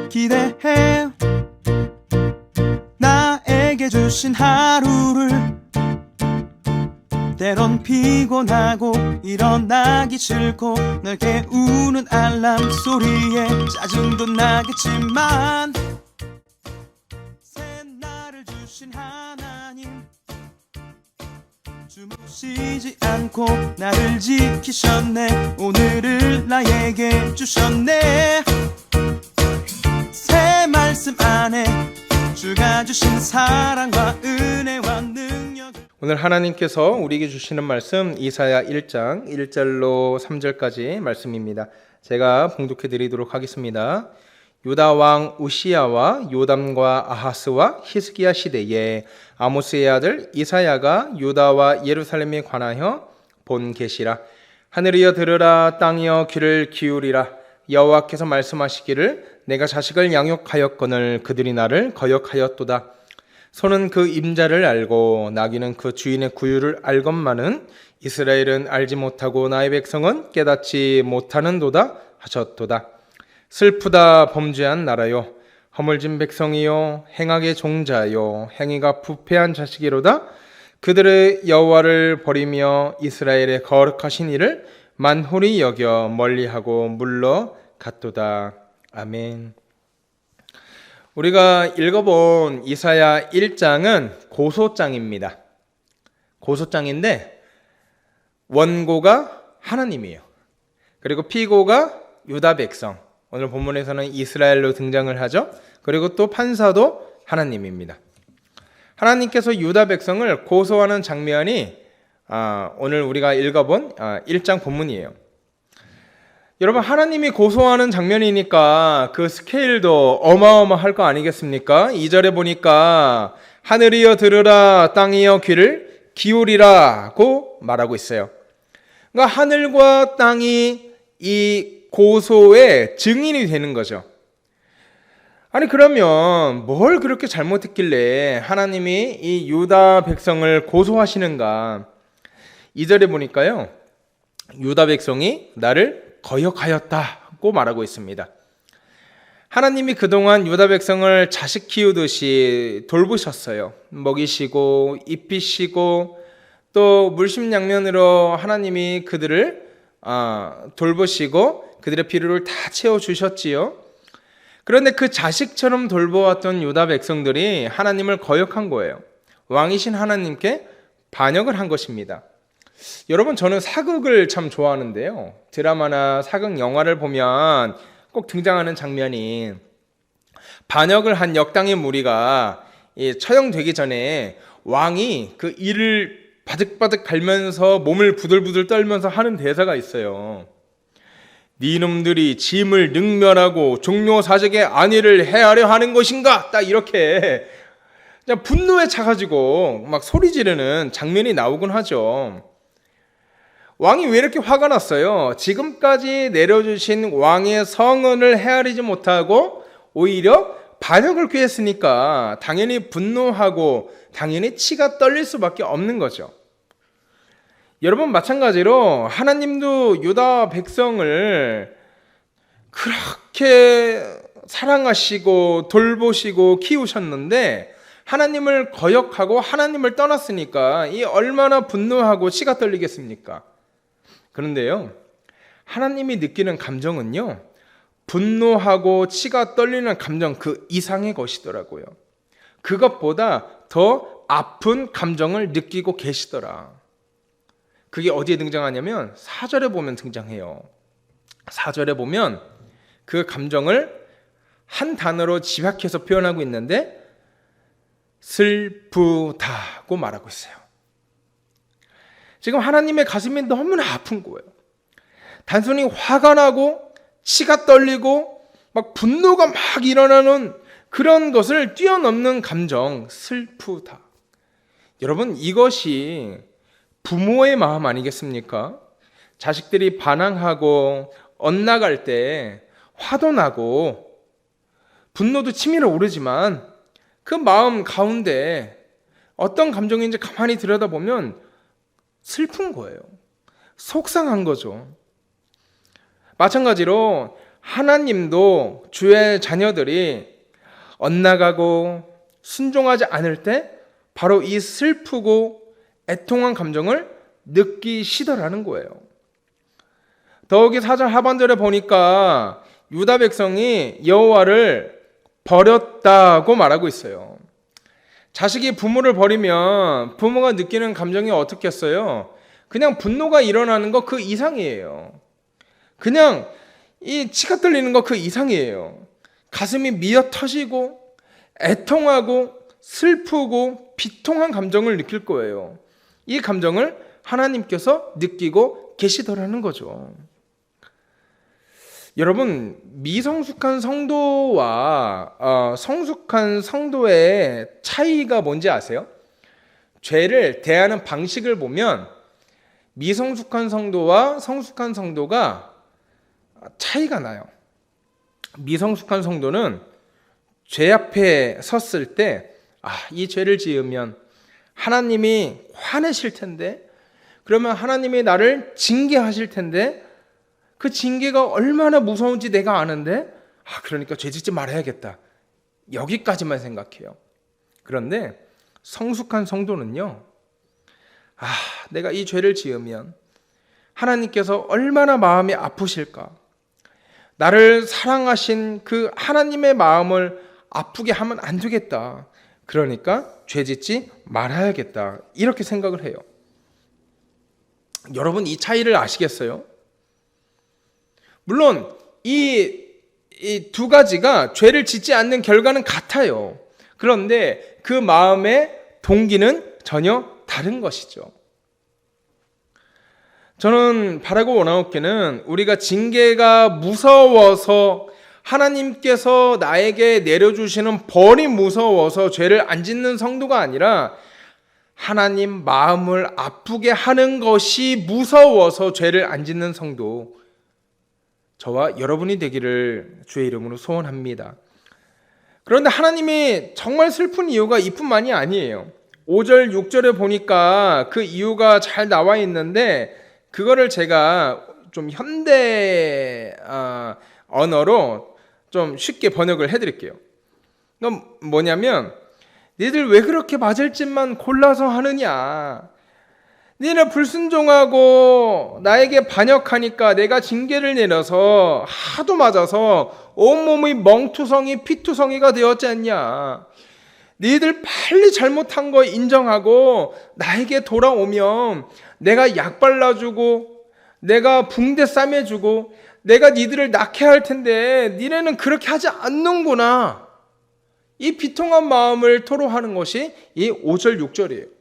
기대해. 나에게 주신 하루를 때론 피곤하고 일어나기 싫고 널 깨우는 알람 소리에 짜증도 나겠지만 새날을 주신 하나님 주무시지 않고 나를 지키셨네. 오늘을 나에게 주셨네. 새 말씀 안에 주가 주신 사랑과 은혜와 능력. 오늘 하나님께서 우리에게 주시는 말씀 이사야 1장 1절로 3절까지 말씀입니다. 제가 봉독해 드리도록 하겠습니다. 유다 왕 우시야와 요담과 아하스와 히스기야 시대에 아모스의 아들 이사야가 유다와 예루살렘에 관하여 본 계시라. 하늘이여 들으라, 땅이여 귀를 기울이라. 여호와께서 말씀하시기를 내가 자식을 양육하였거늘 그들이 나를 거역하였도다. 소는 그 임자를 알고 나귀는 그 주인의 구유를 알건만은 이스라엘은 알지 못하고 나의 백성은 깨닫지 못하는도다 하셨도다. 슬프다 범죄한 나라요, 허물진 백성이요, 행악의 종자요, 행위가 부패한 자식이로다. 그들의 여호와를 버리며 이스라엘의 거룩하신 이를 만홀히 여겨 멀리하고 물러갔도다. 아멘. 우리가 읽어본 이사야 1장은 고소장입니다. 고소장인데 원고가 하나님이에요. 그리고 피고가 유다 백성, 오늘 본문에서는 이스라엘로 등장을 하죠. 그리고 또 판사도 하나님입니다. 하나님께서 유다 백성을 고소하는 장면이 오늘 우리가 읽어본 1장 본문이에요. 여러분, 하나님이 고소하는 장면이니까 그 스케일도 어마어마할 거 아니겠습니까? 2절에 보니까 하늘이여 들으라, 땅이여 귀를 기울이라고 말하고 있어요. 그러니까 하늘과 땅이 이 고소의 증인이 되는 거죠. 아니, 그러면 뭘 그렇게 잘못했길래 하나님이 이 유다 백성을 고소하시는가? 2절에 보니까요, 유다 백성이 나를 거역하였다고 말하고 있습니다. 하나님이 그동안 유다 백성을 자식 키우듯이 돌보셨어요. 먹이시고 입히시고 또 물심양면으로 하나님이 그들을 돌보시고 그들의 필요를 다 채워주셨지요. 그런데 그 자식처럼 돌보았던 유다 백성들이 하나님을 거역한 거예요. 왕이신 하나님께 반역을 한 것입니다. 여러분, 저는 사극을 참 좋아하는데요, 드라마나 사극 영화를 보면 꼭 등장하는 장면이 반역을 한 역당의 무리가 처형되기 전에 왕이 그 이를 바득바득 갈면서 몸을 부들부들 떨면서 하는 대사가 있어요. 니놈들이 짐을 능멸하고 종묘 사직의 안위를 헤아려 하는 것인가? 딱 이렇게 그냥 분노에 차가지고 막 소리 지르는 장면이 나오곤 하죠. 왕이 왜 이렇게 화가 났어요? 지금까지 내려주신 왕의 성은을 헤아리지 못하고 오히려 반역을 꾀했으니까 당연히 분노하고 당연히 치가 떨릴 수밖에 없는 거죠. 여러분, 마찬가지로 하나님도 유다 백성을 그렇게 사랑하시고 돌보시고 키우셨는데 하나님을 거역하고 하나님을 떠났으니까 이 얼마나 분노하고 치가 떨리겠습니까? 그런데요, 하나님이 느끼는 감정은요, 분노하고 치가 떨리는 감정 그 이상의 것이더라고요. 그것보다 더 아픈 감정을 느끼고 계시더라. 그게 어디에 등장하냐면 4절에 보면 등장해요. 4절에 보면 그 감정을 한 단어로 집약해서 표현하고 있는데 슬프다고 말하고 있어요. 지금 하나님의 가슴이 너무나 아픈 거예요. 단순히 화가 나고 치가 떨리고 막 분노가 막 일어나는 그런 것을 뛰어넘는 감정, 슬프다. 여러분, 이것이 부모의 마음 아니겠습니까? 자식들이 반항하고 엇나갈 때 화도 나고 분노도 치밀어 오르지만 그 마음 가운데 어떤 감정인지 가만히 들여다보면 슬픈 거예요. 속상한 거죠. 마찬가지로 하나님도 주의 자녀들이 엇나가고 순종하지 않을 때 바로 이 슬프고 애통한 감정을 느끼시더라는 거예요. 더욱이 4절 하반절에 보니까 유다 백성이 여호와를 버렸다고 말하고 있어요. 자식이 부모를 버리면 부모가 느끼는 감정이 어떻겠어요? 그냥 분노가 일어나는 거 그 이상이에요. 그냥 이 치가 떨리는 거 그 이상이에요. 가슴이 미어 터지고 애통하고 슬프고 비통한 감정을 느낄 거예요. 이 감정을 하나님께서 느끼고 계시더라는 거죠. 여러분, 미성숙한 성도와 성숙한 성도의 차이가 뭔지 아세요? 죄를 대하는 방식을 보면 미성숙한 성도와 성숙한 성도가 차이가 나요. 미성숙한 성도는 죄 앞에 섰을 때 이 죄를 지으면 하나님이 화내실 텐데, 그러면 하나님이 나를 징계하실 텐데, 그 징계가 얼마나 무서운지 내가 아는데 그러니까 죄 짓지 말아야겠다, 여기까지만 생각해요. 그런데 성숙한 성도는요, 내가 이 죄를 지으면 하나님께서 얼마나 마음이 아프실까, 나를 사랑하신 그 하나님의 마음을 아프게 하면 안 되겠다, 그러니까 죄 짓지 말아야겠다, 이렇게 생각을 해요. 여러분, 이 차이를 아시겠어요? 물론 이 두 가지가 죄를 짓지 않는 결과는 같아요. 그런데 그 마음의 동기는 전혀 다른 것이죠. 저는 바라고 원하옵기는 우리가 징계가 무서워서, 하나님께서 나에게 내려주시는 벌이 무서워서 죄를 안 짓는 성도가 아니라 하나님 마음을 아프게 하는 것이 무서워서 죄를 안 짓는 성도, 저와 여러분이 되기를 주의 이름으로 소원합니다. 그런데 하나님이 정말 슬픈 이유가 이뿐만이 아니에요. 5절, 6절에 보니까 그 이유가 잘 나와 있는데, 그거를 제가 좀 현대 언어로 좀 쉽게 번역을 해드릴게요. 그럼 뭐냐면, 니들 왜 그렇게 맞을 짓만 골라서 하느냐, 니는 불순종하고 나에게 반역하니까 내가 징계를 내려서 하도 맞아서 온몸이 멍투성이 피투성이가 되었지 않냐. 니들 빨리 잘못한 거 인정하고 나에게 돌아오면 내가 약 발라주고 내가 붕대 싸매주고 내가 니들을 낳게 할 텐데 니네는 그렇게 하지 않는구나. 이 비통한 마음을 토로하는 것이 이 5절 6절이에요.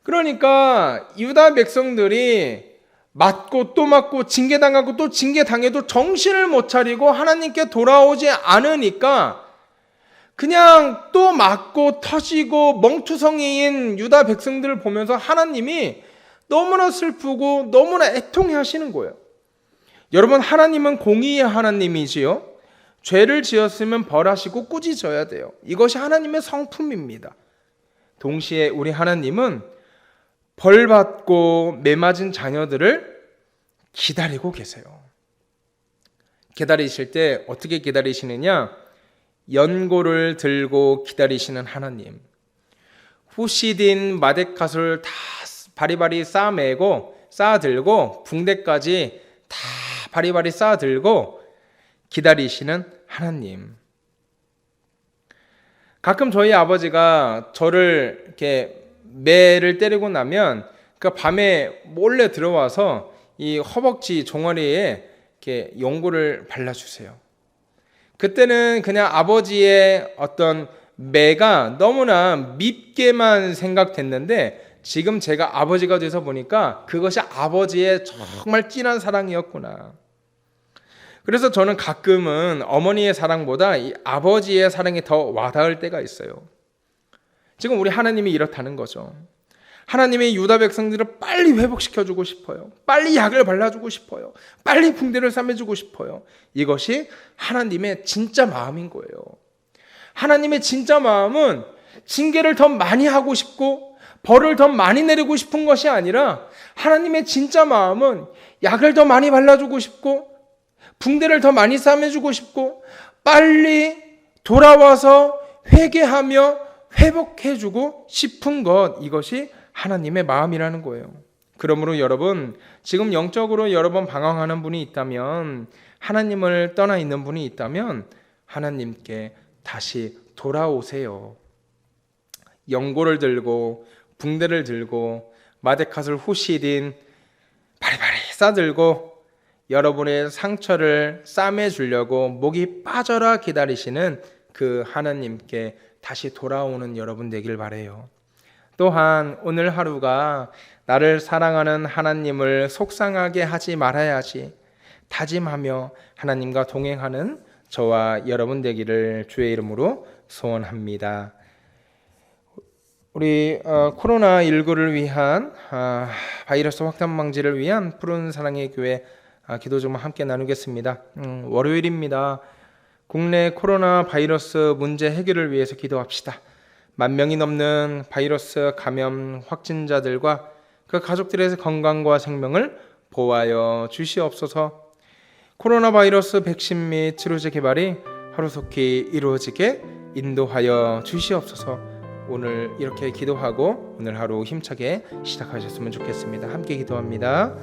그러니까 유다 백성들이 맞고 또 맞고 징계당하고 또 징계당해도 정신을 못 차리고 하나님께 돌아오지 않으니까 그냥 또 맞고 터지고 멍투성이인 유다 백성들을 보면서 하나님이 너무나 슬프고 너무나 애통해 하시는 거예요. 여러분, 하나님은 공의의 하나님이지요. 죄를 지었으면 벌하시고 꾸짖어야 돼요. 이것이 하나님의 성품입니다. 동시에 우리 하나님은 벌받고 매맞은 자녀들을 기다리고 계세요. 기다리실 때 어떻게 기다리시느냐? 연고를 들고 기다리시는 하나님. 후시딘 마데카솔 다 바리바리 쌓아매고 쌓아들고 붕대까지 다 바리바리 쌓아들고 기다리시는 하나님. 가끔 저희 아버지가 저를 이렇게 매를 때리고 나면 그 밤에 몰래 들어와서 이 허벅지 종아리에 이렇게 연고를 발라주세요. 그때는 그냥 아버지의 어떤 매가 너무나 밉게만 생각됐는데, 지금 제가 아버지가 돼서 보니까 그것이 아버지의 정말 진한 사랑이었구나. 그래서 저는 가끔은 어머니의 사랑보다 이 아버지의 사랑이 더 와닿을 때가 있어요. 지금 우리 하나님이 이렇다는 거죠. 하나님이 유다 백성들을 빨리 회복시켜주고 싶어요. 빨리 약을 발라주고 싶어요. 빨리 붕대를 싸매주고 싶어요. 이것이 하나님의 진짜 마음인 거예요. 하나님의 진짜 마음은 징계를 더 많이 하고 싶고 벌을 더 많이 내리고 싶은 것이 아니라, 하나님의 진짜 마음은 약을 더 많이 발라주고 싶고 붕대를 더 많이 싸매주고 싶고 빨리 돌아와서 회개하며 회복해주고 싶은 것, 이것이 하나님의 마음이라는 거예요. 그러므로 여러분, 지금 영적으로 여러 번 방황하는 분이 있다면, 하나님을 떠나 있는 분이 있다면 하나님께 다시 돌아오세요. 연고를 들고 붕대를 들고 마데카솔 후시딘 바리바리 싸들고 여러분의 상처를 싸매주려고 목이 빠져라 기다리시는 그 하나님께 다시 돌아오는 여러분 되길 바라요. 또한 오늘 하루가 나를 사랑하는 하나님을 속상하게 하지 말아야지 다짐하며 하나님과 동행하는 저와 여러분 되기를 주의 이름으로 소원합니다. 우리 코로나19를 위한 바이러스 확산 방지를 위한 푸른 사랑의 교회 기도 좀 함께 나누겠습니다. 월요일입니다. 국내 코로나 바이러스 문제 해결을 위해서 기도합시다. 10,000명이 넘는 바이러스 감염 확진자들과 그 가족들의 건강과 생명을 보호하여 주시옵소서. 코로나 바이러스 백신 및 치료제 개발이 하루속히 이루어지게 인도하여 주시옵소서. 오늘 이렇게 기도하고 오늘 하루 힘차게 시작하셨으면 좋겠습니다. 함께 기도합니다.